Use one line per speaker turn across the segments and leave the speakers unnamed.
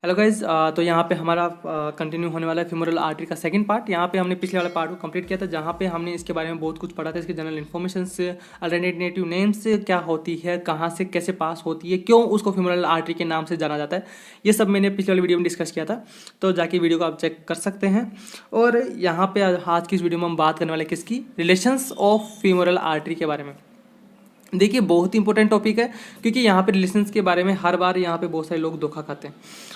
Hello guys. तो यहाँ पे हमारा कंटिन्यू होने वाला है फीमोरल आर्टरी का सेकंड पार्ट। यहाँ पे हमने पिछले वाले पार्ट को कंप्लीट किया था, जहाँ पे हमने इसके बारे में बहुत कुछ पढ़ा था, इसके जनरल इन्फॉर्मेशन से, अल्टरनेटिव नेम्स क्या होती है, कहाँ से कैसे पास होती है, क्यों उसको फीमोरल आर्टरी के नाम से जाना जाता है, ये सब मैंने पिछले वाली वीडियो में डिस्कस किया था। तो जाके वीडियो को आप चेक कर सकते हैं। और यहाँ पे आज की इस वीडियो में हम बात करने वाले किसकी, रिलेशंस ऑफ फीमोरल आर्टरी के बारे में। देखिए बहुत ही इंपॉर्टेंट टॉपिक है, क्योंकि यहाँ पे रिलेशंस के बारे में हर बार यहाँ पे बहुत सारे लोग धोखा खाते हैं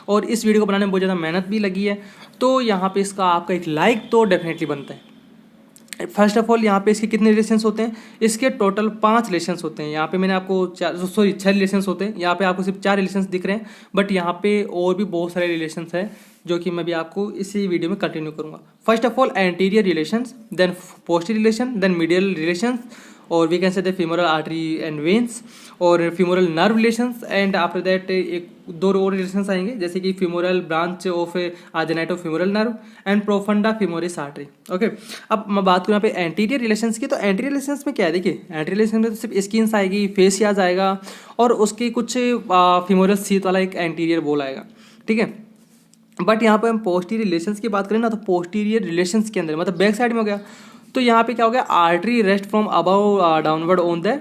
और इस वीडियो को बनाने में बहुत ज़्यादा मेहनत भी लगी है। तो यहाँ पे इसका आपका एक लाइक तो डेफिनेटली बनता है। फर्स्ट ऑफ ऑल यहाँ पे इसके कितने रिलेशंस होते हैं, इसके टोटल 5 रिलेशंस होते हैं। यहाँ पे मैंने आपको 6 रिलेशंस होते हैं, यहाँ पे आपको सिर्फ 4 रिलेशंस दिख रहे हैं, बट यहाँ पे और भी बहुत सारे रिलेशंस हैं जो कि मैं भी आपको इसी वीडियो में कंटिन्यू करूँगा। First of all anterior relations, then posterior relation, then medial relations, और we can say femoral artery and veins और femoral nerve relations, and after that एक दो और रिलेशंस आएंगे, जैसे कि femoral branch of genitofemoral nerve and profunda femoris artery। Okay, अब मैं बात करूँ यहाँ पे एंटीरियर रिलेशंस की। तो एंटीरियर रिलेशंस में क्या है, देखिए एंटीरियर रिलेशन में तो सिर्फ स्किन्स आएगी, फेसियाज आएगा और उसके कुछ femoral शीथ वाला एक एंटीरियर बोल आएगा, ठीक है। बट यहाँ पे हम पोस्टीरियर रिलेशंस की बात करें ना, तो पोस्टीरियर रिलेशंस के अंदर मतलब बैक साइड में हो गया, तो यहाँ पे क्या हो गया, artery rest from above downward on the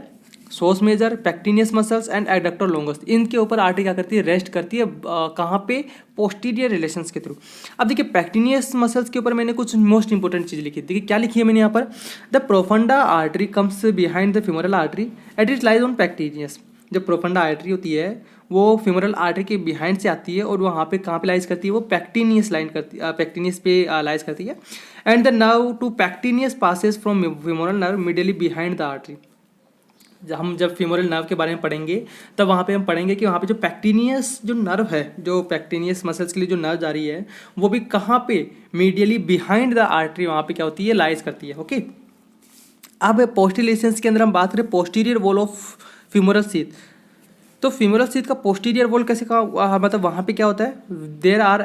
psoas major, pectineus muscles and adductor longus. इनके ऊपर आर्टरी क्या करती है, रेस्ट करती है, कहाँ पे, पोस्टीरियर रिलेशंस के थ्रू। अब देखिए पैक्टिनियस मसल्स के ऊपर मैंने कुछ मोस्ट इंपॉर्टेंट चीज़ लिखी, देखिए क्या लिखी है मैंने यहाँ पर, the profunda artery comes behind the femoral artery at it lies on pectineus. जो प्रोफंडा आर्टरी होती है वो फीमोरल आर्टरी के बिहाइंड से आती है और वहाँ पे कहाँ पे लाइज करती है, वो पैक्टिनियस लाइन करती है, पैक्टिनियस पे लाइज करती है। And the nerve to pectineus passes from femoral nerve medially behind the artery. हम जब फीमोरल नर्व के बारे में पढ़ेंगे तब वहाँ पे हम पढ़ेंगे कि वहाँ पे जो पैक्टिनियस जो नर्व है, जो पैक्टिनियस मसल्स के लिए जो नर्व जा रही है, वो भी कहाँ पे, मीडियली बिहाइंड द आर्टरी, वहाँ पे क्या होती है, लाइज करती है। ओके, अब पोस्टीरियर रिलेशंस के अंदर हम बात करें posterior wall of femoral sheath. तो फीमोरल शीथ का पोस्टीरियर वॉल कैसे का, मतलब वहाँ पे क्या होता है, there are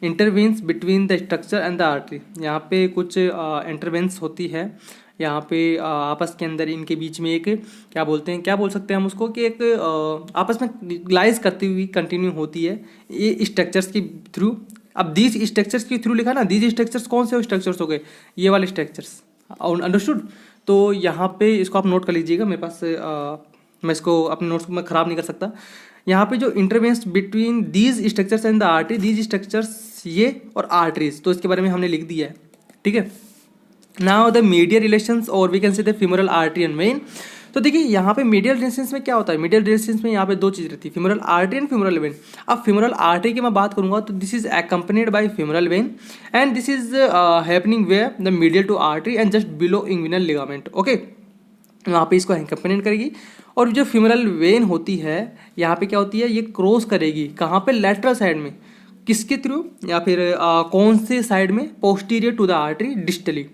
intervenes between the structure and the artery. यहाँ पे कुछ इंटरवेंस होती है, यहाँ पे आपस के अंदर इनके बीच में एक क्या बोलते हैं, क्या बोल सकते हैं हम उसको, कि एक आपस में ग्लाइज करती हुई कंटिन्यू होती है ये स्ट्रक्चर्स के थ्रू। अब दीज स्ट्रक्चर्स के थ्रू लिखा ना, दीज स्ट्रक्चर्स कौन से स्ट्रक्चर्स हो गए, ये वाले स्ट्रक्चर्स, अंडरस्टूड। तो यहाँ पे इसको आप नोट कर लीजिएगा, मेरे पास मैं इसको अपने नोट्स को मैं ख़राब नहीं कर सकता। यहाँ पे जो intervenes between these structures and the artery, these structures ये और आर्टरीज, तो इसके बारे में हमने लिख दिया है, ठीक है। नाउ द मीडियल रिलेशंस और we can say the femoral artery and vein. तो देखिए यहाँ पे मीडियल रिलेशंस में क्या होता है, मीडियल रिलेशंस में यहाँ पे दो चीज़ रहती है, femoral artery and femoral vein. अब फीमोरल आर्टरी की मैं बात करूँगा तो this is accompanied by femoral vein and this is happening where the medial to artery and just below inguinal ligament. Okay, वहाँ पे इसको एक्कम्पनीड करेगी। और जो फीमोरल वेन होती है यहाँ पे क्या होती है, ये क्रॉस करेगी कहाँ पे, लेटरल साइड में, किसके थ्रू, या फिर कौन से साइड में, posterior to the artery distally.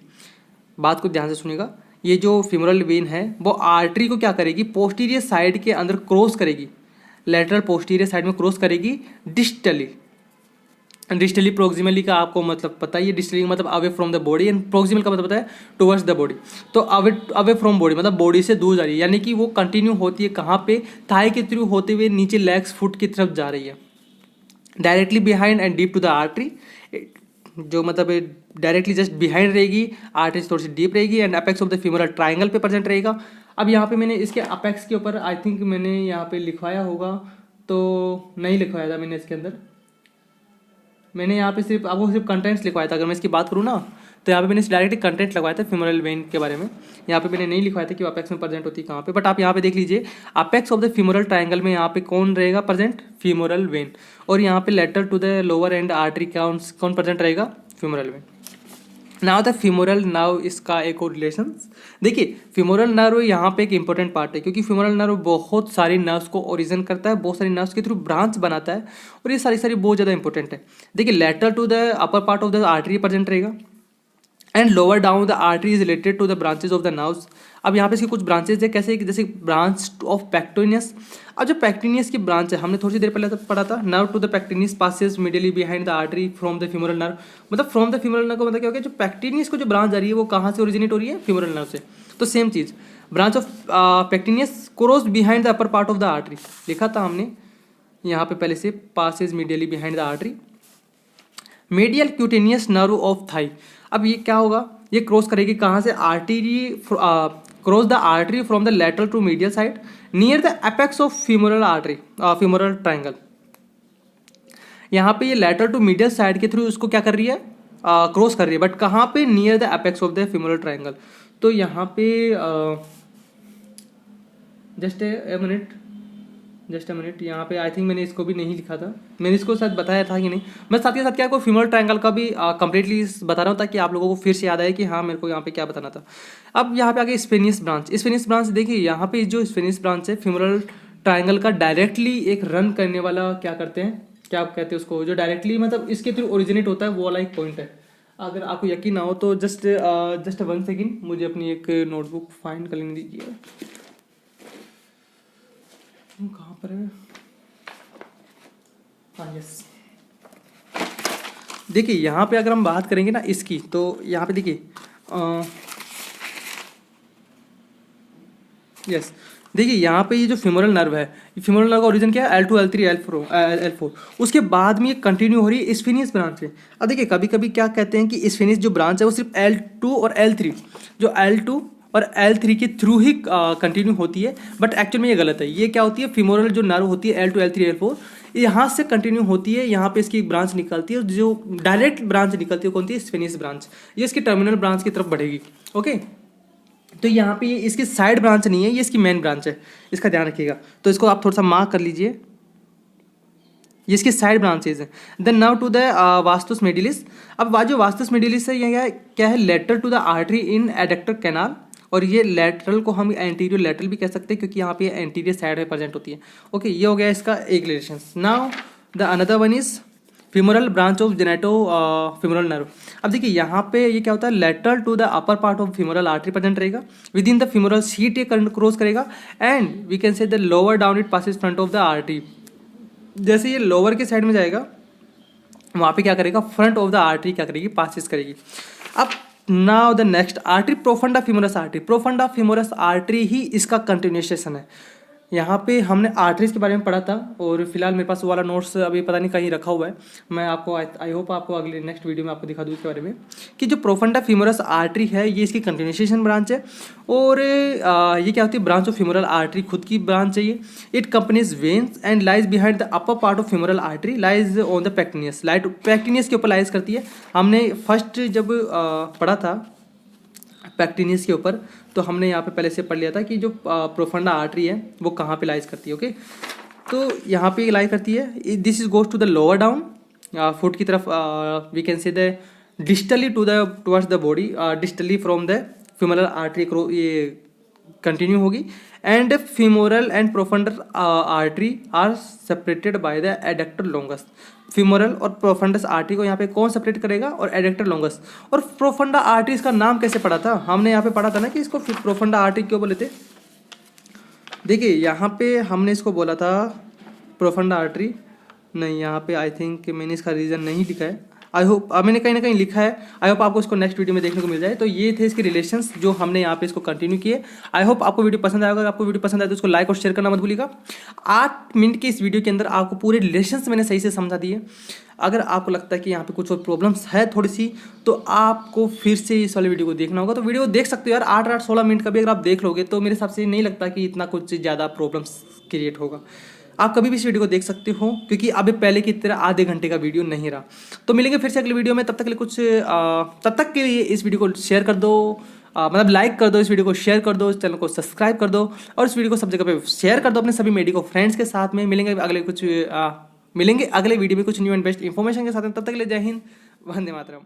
बात को ध्यान से सुनिएगा, ये जो फीमोरल वेन है वो आर्टरी को क्या करेगी, पोस्टीरियर साइड के अंदर क्रॉस करेगी, लेटरल पोस्टीरियर साइड में क्रॉस करेगी डिस्टली। डिस्टली प्रोक्सिमली का आपको मतलब पता ही है, डिस्टली मतलब away from the body and proximal का मतलब पता है टुवर्ड्स द बॉडी। तो अवे फ्रॉम बॉडी मतलब बॉडी से दूर जा रही है, यानी कि वो कंटिन्यू होती है कहाँ पे, थाई के थ्रू होते हुए नीचे लेग्स फुट की तरफ जा रही है, directly behind and deep to the artery. जो मतलब डायरेक्टली जस्ट बिहाइंड रहेगी, आर्टरी थोड़ी सी डीप रहेगी and apex of the femoral triangle पे प्रेजेंट रहेगा। अब यहाँ पे मैंने इसके अपेक्स के ऊपर आई थिंक मैंने यहाँ पे लिखवाया होगा, तो नहीं लिखवाया था मैंने इसके अंदर, मैंने यहाँ पे सिर्फ आपको सिर्फ कंटेंट्स लिखवाया था। अगर मैं इसकी बात करूँ ना, तो यहाँ पे मैंने डायरेक्टली कंटेंट लगवाया था फीमोरल वेन के बारे में, यहाँ पे मैंने नहीं लिखवाया था कि अपेक्स में प्रेजेंट होती है कहाँ पे, बट आप यहाँ पे देख लीजिए, apex of the femoral triangle में यहाँ पे कौन रहेगा प्रेजेंट, फीमोरल वेन, और यहाँ पे lateral to the lower end artery कौन प्रेजेंट रहेगा, femoral vein. Now the femoral nerve, इसका एक और रिलेशन देखिए, फीमोरल नर्व यहाँ पे एक इंपॉर्टेंट पार्ट है, क्योंकि फीमोरल नर्व बहुत सारी नर्व्स को ओरिजिन करता है, बहुत सारी नर्व्स के थ्रू ब्रांच बनाता है, और ये सारी बहुत ज़्यादा इंपॉर्टेंट है। देखिए lateral to the upper part of the artery present रहेगा and lower down the artery is related to the branches of the nerves. अब यहाँ पे इसकी कुछ ब्रांचेज है, कैसे, जैसे ब्रांच ऑफ पैक्टोनियस। अब जो पैक्टिनियस की ब्रांच है, हमने थोड़ी सी देर पहले पढ़ा था, nerve to the pectineus passes medially behind the artery from the femoral nerve. मतलब फ्रॉम द फीमोरल नर्व का मतलब क्या हो गया, जो पैक्टिनियस को जो ब्रांच आ रही है वो कहाँ से ओरिजिनेट हो रही है, फीमोरल नर्व से। तो सेम चीज़, branch of pectineus cross behind the upper part of the artery लिखा था हमने, यहाँ पे पहले से passes medially behind the artery. Medial cutaneous nerve of thigh, अब ये क्या होगा, ये क्रॉस करेगी कहाँ से, artery, cross the artery from the lateral to medial side near the apex of femoral artery, femoral triangle. यहाँ पे ये लेटरल टू मीडियल साइड के थ्रू उसको क्या कर रही है, क्रॉस कर रही है, बट कहाँ पे, near the apex of the femoral triangle. तो यहाँ पे जस्ट ए मिनट, यहाँ पे आई थिंक मैंने इसको भी नहीं लिखा था, मैंने इसको शायद बताया था कि नहीं। मैं साथ के साथ क्या को फीमोरल ट्रायंगल का भी कंप्लीटली बता रहा हूँ ताकि आप लोगों को फिर से याद आए कि हाँ मेरे को यहाँ पे क्या बताना था। अब यहाँ पे आगे स्पेनियस ब्रांच देखिए, यहाँ पे जो स्पेनियस ब्रांच है फीमोरल ट्रायंगल का डायरेक्टली एक रन करने वाला क्या करते हैं, क्या कहते हैं उसको, जो डायरेक्टली मतलब इसके थ्रू ओरिजिनेट होता है वो वाला एक पॉइंट है। अगर आपको यकीन ना हो तो जस्ट 1 सेकेंड मुझे अपनी एक नोटबुक फाइंड कर लेने दीजिए, कहाँ पर है, हाँ यस। देखिए यहाँ पे अगर हम बात करेंगे ना इसकी, तो यहाँ पे देखिए यस, देखिए यहाँ पे ये जो फिमोरल नर्व है, फिमोरल नर्व का ओरिजिन क्या है, L2 L3 L4, उसके बाद में ये कंटिन्यू हो रही है स्फेनियस ब्रांच पे। अब देखिए कभी कभी क्या कहते हैं कि स्फेनियस जो ब्रांच है वो सिर्फ L2 और L3, जो L2 और L3 के थ्रू ही कंटिन्यू होती है, बट एक्चुअल में ये गलत है। ये क्या होती है, फिमोरल जो नर्व होती है L2 L3 L4 यहाँ से कंटिन्यू होती है, यहाँ पे इसकी एक ब्रांच निकलती है, जो डायरेक्ट ब्रांच निकलती है कौन सी, स्फेनियस ब्रांच, ये इसकी टर्मिनल ब्रांच की तरफ बढ़ेगी। ओके, तो यहाँ पे ये इसकी साइड ब्रांच नहीं है, ये इसकी मेन ब्रांच है, इसका ध्यान रखिएगा। तो इसको आप थोड़ा सा मार्क कर लीजिए, ये इसकी साइड ब्रांचेज है। Then now to the vastus medialis. अब जो वास्तुस मेडिलिस है ये क्या है, lateral to the artery in adductor canal, और ये लेटरल को हम एंटीरियर लेटरल भी कह सकते हैं क्योंकि यहाँ पे एंटीरियर साइड में प्रेजेंट होती है। ओके, ये हो गया इसका एक relation. Now the another one is femoral branch of genito femoral nerve. अब देखिए यहाँ पे ये क्या होता है, lateral to the upper part of femoral artery present रहेगा, within the femoral sheath ये करंट क्रॉस करेगा, and we can say the lower down it passes front of the artery. जैसे ये लोअर के साइड में जाएगा वहाँ पे क्या करेगा, फ्रंट ऑफ द आर्टरी क्या करेगी, पासेस करेगी। अब now the next artery, profunda femoris artery. Profunda femoris artery ही इसका कंटिन्यूएशन है। यहाँ पे हमने आर्टरीज के बारे में पढ़ा था, और फिलहाल मेरे पास वो वाला नोट्स अभी पता नहीं कहीं रखा हुआ है, मैं आपको आई होप आपको अगले नेक्स्ट वीडियो में आपको दिखा दूँ इसके बारे में, कि जो प्रोफंडा फीमोरस आर्टरी है ये इसकी कंटिन्यूएशन ब्रांच है, और ये क्या होती है, ब्रांच ऑफ फीमोरल आर्टरी खुद की ब्रांच है ये। It accompanies veins and lies behind the upper part of femoral artery, lies on the pectineus, pectineus के ऊपर लाइज करती है। हमने फर्स्ट जब पढ़ा था पैक्टिनियस के ऊपर, तो हमने यहाँ पे पहले से पढ़ लिया था कि जो प्रोफंडा आर्टरी है वो कहाँ पे लाइज करती है। ओके, तो यहाँ पे लाइज करती है, this is goes to the lower down, foot की तरफ, we can say the distally towards the body, distally from the femoral artery ये कंटिन्यू होगी, and femoral and profunda artery are separated by the adductor longus. Femoral और profundus artery को यहाँ पे कौन separate करेगा, और एडक्टर लॉन्गस। और प्रोफंडा आर्टरी इसका नाम कैसे पड़ा था, हमने यहाँ पे पढ़ा था ना कि इसको प्रोफंडा आर्टरी क्यों बोले थे। देखिए यहाँ पे हमने इसको बोला था प्रोफंडा आर्टरी, नहीं यहाँ पे आई थिंक मैंने इसका रीज़न नहीं लिखा है, आई होप मैंने कहीं ना कहीं लिखा है, आई होप आपको इसको नेक्स्ट वीडियो में देखने को मिल जाए। तो ये थे इसके रिलेशंस जो हमने यहाँ पे इसको कंटिन्यू किए। आई होप आपको वीडियो पसंद आएगा, अगर आपको वीडियो पसंद आए तो उसको लाइक और शेयर करना मत भूलिएगा। 8 मिनट के इस वीडियो के अंदर आपको पूरे रिलेशंस मैंने सही से समझा दिए। अगर आपको लगता है कि यहाँ पे कुछ और प्रॉब्लम्स है थोड़ी सी, तो आपको फिर से इस वाले वीडियो को देखना होगा। तो वीडियो देख सकते हो यार, 8-16 मिनट का भी अगर आप देख लोगे तो मेरे हिसाब से नहीं लगता कि इतना कुछ ज़्यादा प्रॉब्लम्स क्रिएट होगा। आप कभी भी इस वीडियो को देख सकते हो, क्योंकि अभी पहले की तरह आधे घंटे का वीडियो नहीं रहा। तो मिलेंगे फिर से अगले वीडियो में, तब तक के लिए तब तक के लिए इस वीडियो को शेयर कर दो, मतलब लाइक कर दो, इस वीडियो को शेयर कर दो, चैनल को सब्सक्राइब कर दो, और इस वीडियो को सब जगह पे शेयर कर दो अपने सभी मेडिको फ्रेंड्स के साथ में। मिलेंगे अगले वीडियो में कुछ न्यू एंड बेस्ट इन्फॉर्मेशन के साथ में। तब तक के लिए जय हिंद, वंदे मातरम।